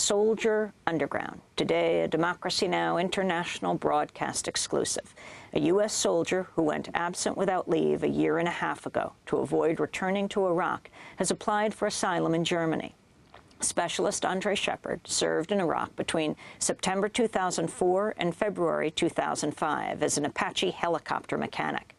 Soldier Underground. Today, a Democracy Now! International broadcast exclusive. A U.S. soldier who went absent without leave a year and a half ago to avoid returning to Iraq has applied for asylum in Germany. Specialist Andre Shepard served in Iraq between September 2004 and February 2005 as an Apache helicopter mechanic.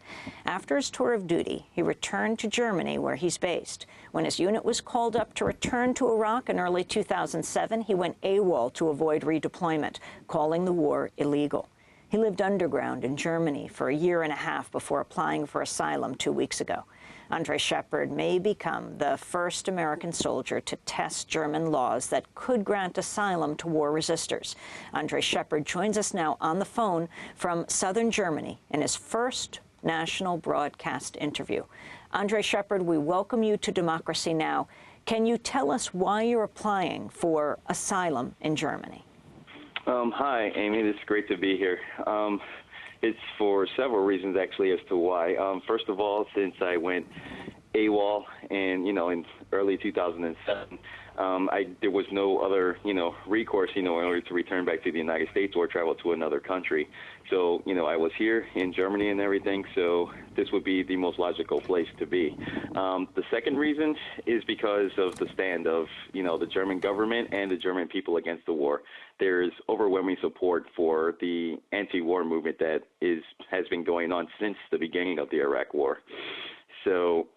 After his tour of duty, he returned to Germany, where he's based. When his unit was called up to return to Iraq in early 2007, he went AWOL to avoid redeployment, calling the war illegal. He lived underground in Germany for a year and a half before applying for asylum 2 weeks ago. Andre Shepard may become the first American soldier to test German laws that could grant asylum to war resistors. Andre Shepard joins us now on the phone from southern Germany in his first national broadcast interview. Andre Shepard, we welcome you to Democracy Now! Can you tell us why you're applying for asylum in Germany? Hi, Amy. It's great to be here. It's for several reasons, actually, as to why. First of all, since I went AWOL and, in early 2007, there was no other, recourse, in order to return back to the United States or travel to another country. So, I was here in Germany and everything, so this would be the most logical place to be. The second reason is because of the stand of, the German government and the German people against the war. There's overwhelming support for the anti-war movement that has been going on since the beginning of the Iraq War. So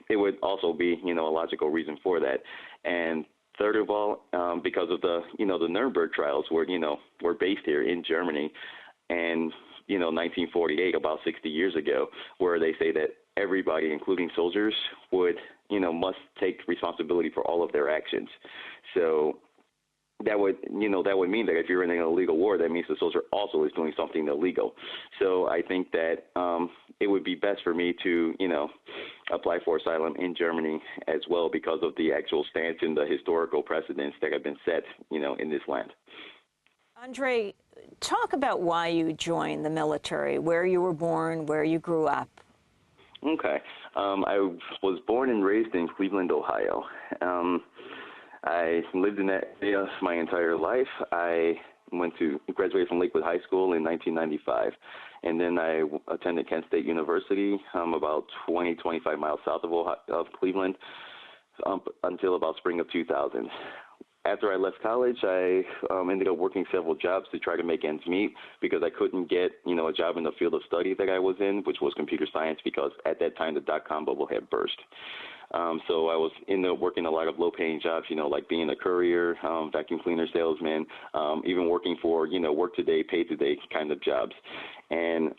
it would also be, a logical reason for that. And third of all, because of the, the Nuremberg trials were based here in Germany. And, 1948, about 60 years ago, where they say that everybody, including soldiers, would, must take responsibility for all of their actions. So that would mean that if you're in an illegal war, that means the soldier also is doing something illegal. So I think that it would be best for me to, apply for asylum in Germany as well, because of the actual stance and the historical precedents that have been set, in this land. Andre, talk about why you joined the military, where you were born, where you grew up. Okay. I was born and raised in Cleveland, Ohio. I lived in that area my entire life. I graduated from Lakewood High School in 1995, and then I attended Kent State University, about 25 miles south of Cleveland, until about spring of 2000. After I left college, I ended up working several jobs to try to make ends meet, because I couldn't get, a job in the field of study that I was in, which was computer science, because at that time the dot-com bubble had burst. So I was working a lot of low-paying jobs, like being a courier, vacuum cleaner salesman, even working for, work today, pay today kind of jobs. And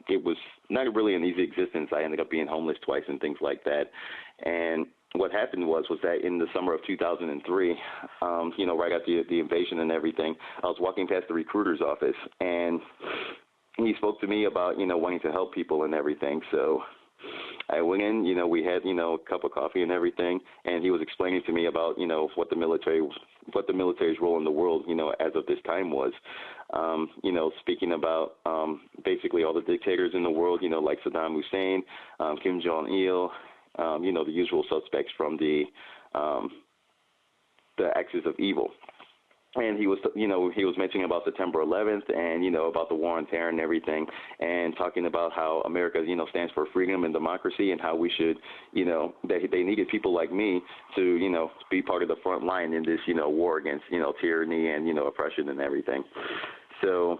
it was not really an easy existence. I ended up being homeless twice and things like that. And what happened was that in the summer of 2003, right after the invasion and everything, I was walking past the recruiter's office, and he spoke to me about, wanting to help people and everything. So I went in, we had, a cup of coffee and everything, and he was explaining to me about, what the military's role in the world, as of this time was, speaking about basically all the dictators in the world, like Saddam Hussein, Kim Jong-il, the usual suspects from the axis of evil. And he was mentioning about September 11th and, about the war on terror and everything, and talking about how America, stands for freedom and democracy, and how we should, that they needed people like me to, be part of the front line in this, war against, tyranny and, oppression and everything. So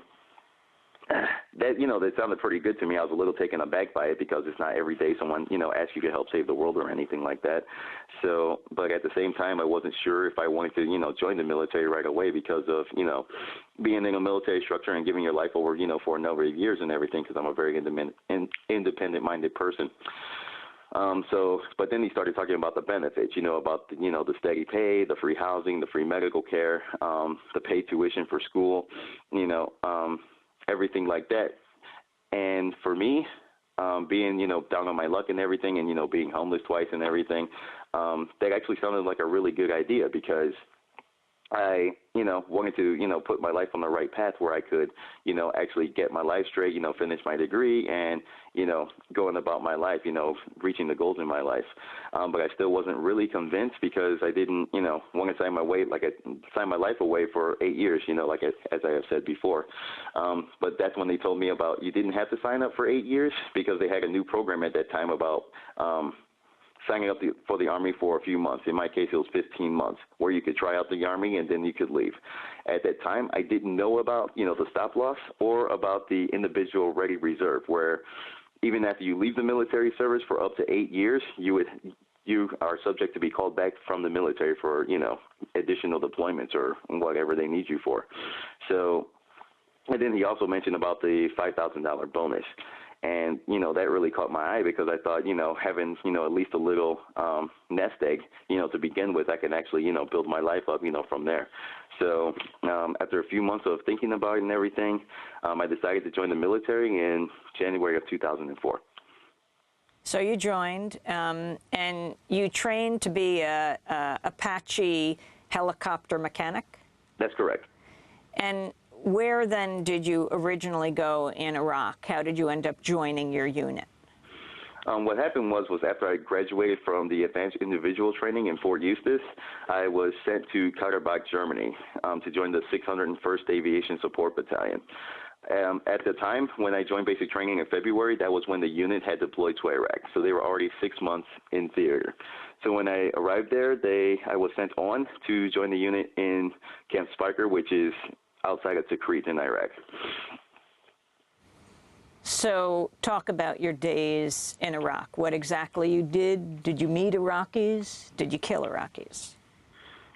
that sounded pretty good to me. I was a little taken aback by it, because it's not every day someone, asks you to help save the world or anything like that. So, but at the same time, I wasn't sure if I wanted to, join the military right away, because of, being in a military structure and giving your life over, for a number of years and everything, because I'm a very independent-minded person. But then he started talking about the benefits, about, the steady pay, the free housing, the free medical care, the paid tuition for school, everything like that. And for me, being, down on my luck and everything, and, being homeless twice and everything, that actually sounded like a really good idea, because I, wanted to, put my life on the right path where I could, actually get my life straight, finish my degree and, going about my life, reaching the goals in my life. But I still wasn't really convinced because I didn't, want to sign my life away for 8 years, as I have said before. But that's when they told me about you didn't have to sign up for 8 years because they had a new program at that time about, signing up for the Army for a few months. In my case, it was 15 months, where you could try out the Army and then you could leave. At that time, I didn't know about, the stop loss or about the individual ready reserve, where even after you leave the military service for up to 8 years, you are subject to be called back from the military for, additional deployments or whatever they need you for. So, and then he also mentioned about the $5,000 bonus. And, that really caught my eye because I thought, having, at least a little nest egg, to begin with, I can actually, build my life up, from there. So after a few months of thinking about it and everything, I decided to join the military in January of 2004. So you joined, and you trained to be a Apache helicopter mechanic? That's correct. And where then did you originally go in Iraq? How did you end up joining your unit? What happened was after I graduated from the advanced individual training in Fort Eustis, I was sent to Karabakh, Germany, to join the 601st Aviation Support Battalion. At the time when I joined basic training in February, that was when the unit had deployed to Iraq. So they were already 6 months in theater. So when I arrived there, I was sent on to join the unit in Camp Spiker, which is outside of Tikrit in Iraq. So talk about your days in Iraq. What exactly you did? Did you meet Iraqis? Did you kill Iraqis?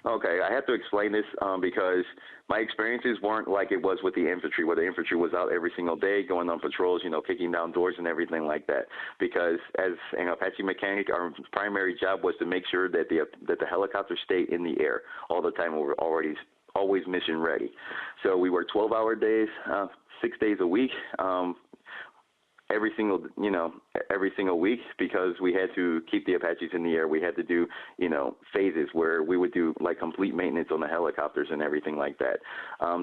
Okay, I have to explain this because my experiences weren't like it was with the infantry, where the infantry was out every single day going on patrols, kicking down doors and everything like that. Because as an Apache mechanic, our primary job was to make sure that the helicopters stayed in the air all the time. We were always mission ready. So we worked 12-hour days, 6 days a week, every single week, because we had to keep the Apaches in the air. We had to do, phases where we would do like complete maintenance on the helicopters and everything like that.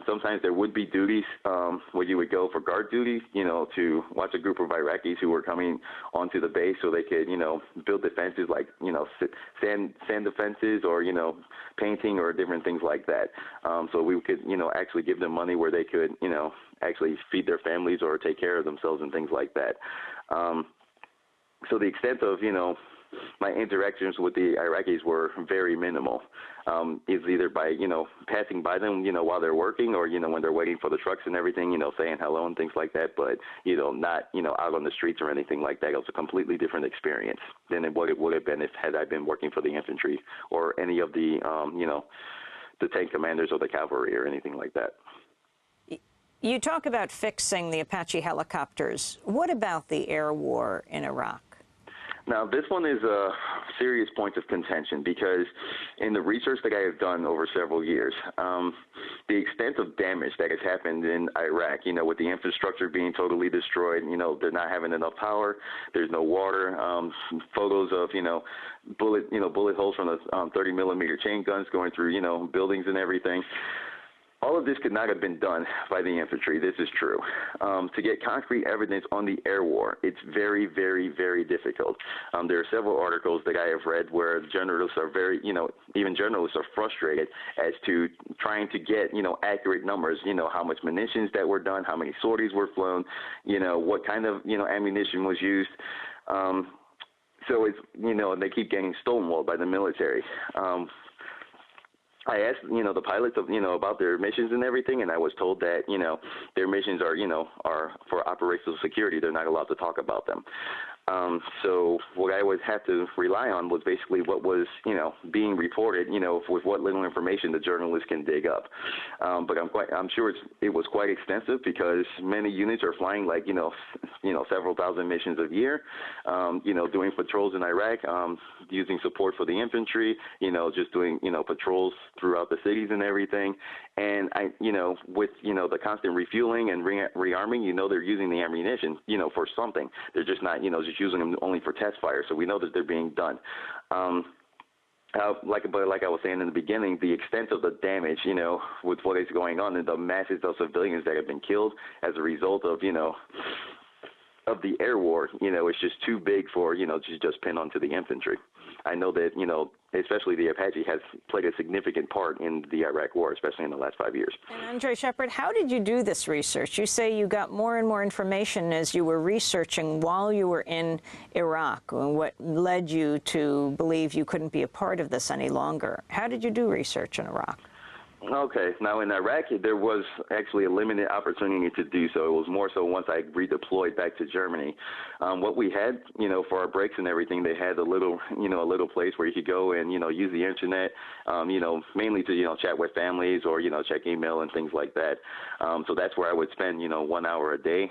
Sometimes there would be duties where you would go for guard duties, to watch a group of Iraqis who were coming onto the base so they could, build defenses like, sand defenses or, painting or different things like that. So we could, actually give them money where they could, actually feed their families or take care of themselves and things like that. So the extent of, my interactions with the Iraqis were very minimal. It's either by, passing by them, while they're working or, when they're waiting for the trucks and everything, saying hello and things like that. But, not, out on the streets or anything like that. It was a completely different experience than what it would have been had I been working for the infantry or any of the, the tank commanders or the cavalry or anything like that. You talk about fixing the Apache helicopters. What about the air war in Iraq? Now, this one is a serious point of contention because in the research that I have done over several years, the extent of damage that has happened in Iraq, with the infrastructure being totally destroyed, they're not having enough power, there's no water, photos of, bullet holes from the 30-millimeter chain guns going through, buildings and everything. All of this could not have been done by the infantry. This is true. To get concrete evidence on the air war, it's very, very, very difficult. There are several articles that I have read where journalists are even journalists are frustrated as to trying to get, accurate numbers, how much munitions that were done, how many sorties were flown, what kind of, ammunition was used. So it's, and they keep getting stonewalled by the military. I asked, the pilots of, about their missions and everything, and I was told that, their missions are for operational security. They're not allowed to talk about them. So what I would have to rely on was basically what was, being reported, with what little information the journalists can dig up. But I'm sure it was quite extensive because many units are flying like, several thousand missions a year, doing patrols in Iraq, using support for the infantry, just doing, patrols throughout the cities and everything. And with, the constant refueling and rearming, they're using the ammunition, for something. They're just not, just using them only for test fire. So we know that they're being done. like I was saying in the beginning, the extent of the damage, you know, with what is going on and the masses of civilians that have been killed as a result of, you know, of the air war, you know, it's just too big for, you know, to just pin onto the infantry. I know that, you know, especially the Apache has played a significant part in the Iraq war, especially in the last 5 years. And Andre Shepard, how did you do this research? You say you got more and more information as you were researching while you were in Iraq, and what led you to believe you couldn't be a part of this any longer. How did you do research in Iraq? Okay. Now, in Iraq, there was actually a limited opportunity to do so. It was more so once I redeployed back to Germany. What we had, you know, for our breaks and everything, they had a little place where you could go and, you know, use the internet, you know, mainly to, you know, chat with families or, you know, check email and things like that. So that's where I would spend, you know, 1 hour a day.